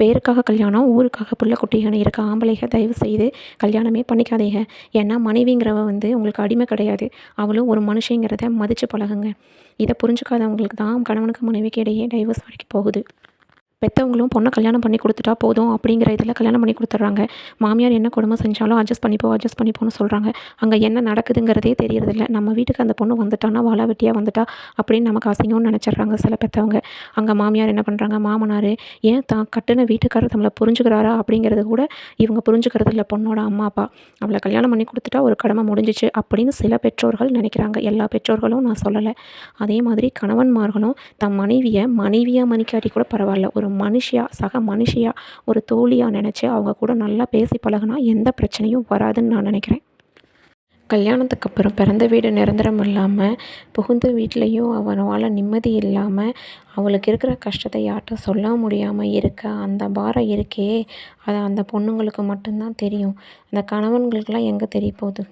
பேருக்காக கல்யாணம், ஊருக்காக புள்ள குட்டிகன்னு இருக்க ஆம்பளைங்க தயவு செய்து கல்யாணமே பண்ணிக்காதீங்க. ஏன்னா மனைவிங்கிறவ வந்து உங்களுக்கு அடிமை கிடையாது. அவளும் ஒரு மனுஷிங்கிறத மதிச்சு பழகுங்க. இத புரிஞ்சுக்காதவங்களுக்கு தான் கணவனுக்கு மனைவிக்கு இடையே டைவர்ஸ் வரைக்கும் போகுது. பெத்தவங்களும் பொண்ண கல்யாணம் பண்ணி குடுத்துட்டா போதும் அப்படிங்கிற இதில கல்யாணம் பண்ணி குடுத்துடுறாங்க. மாமியார் என்ன கொடுமை செஞ்சாலும் அட்ஜஸ்ட் பண்ணிப்போன்னு சொல்றாங்க. அங்க என்ன நடக்குதுங்கிறதே தெரியறதில்ல. நம்ம வீட்டுக்கு அந்த பொண்ணு வந்துட்டான்னா, வாலா வெட்டியா வந்துட்டா அப்படின்னு நமக்கு அசிங்கம்னு நெனச்சிடுறாங்க சில பெத்தவங்க. அங்க மாமியார் என்ன பண்றாங்க, மாமனாரு ஏன் தான் கட்டுன வீட்டுக்காரர் நம்மள புரிஞ்சுக்கிறாரா அப்படிங்கிறது கூட இவங்க புரிஞ்சுக்கிறது இல்ல பொண்ணோட அம்மா, அப்பா. அவள கல்யாணம் பண்ணி குடுத்துட்டா ஒரு கடமை முடிஞ்சுச்சு அப்படின்னு சில பெற்றோர்கள் நெனைக்கிறாங்க. எல்லா பெற்றோர்களும் நான் சொல்லல. அதே மாதிரி கணவன்மார்களும் தம் மனைவியா மதிக்காட்டி கூட பரவால்ல. ஒரு மனுஷியா, சக மனுஷியா, ஒரு தோழியா நெனச்சு அவங்க கூட நல்லா பேசி பழகுனா எந்த பிரச்சனையும் வராதுன்னு நான் நெனைக்கிறேன். கல்யாணத்துக்கு அப்புறம் பிறந்த வீடு நிரந்தரம் இல்லாம, புகுந்த வீட்லயும் அவனால நிம்மதி இல்லாம, அவளுக்கு இருக்கிற கஷ்டத்த யார்ட்ட சொல்ல முடியாம இருக்க அந்த பாரம் இருக்கே, அது அந்த பொண்ணுங்களுக்கு மட்டும் தான் தெரியும். அந்த கணவன்களுக்கெல்லாம் எங்க தெரிய போகுது?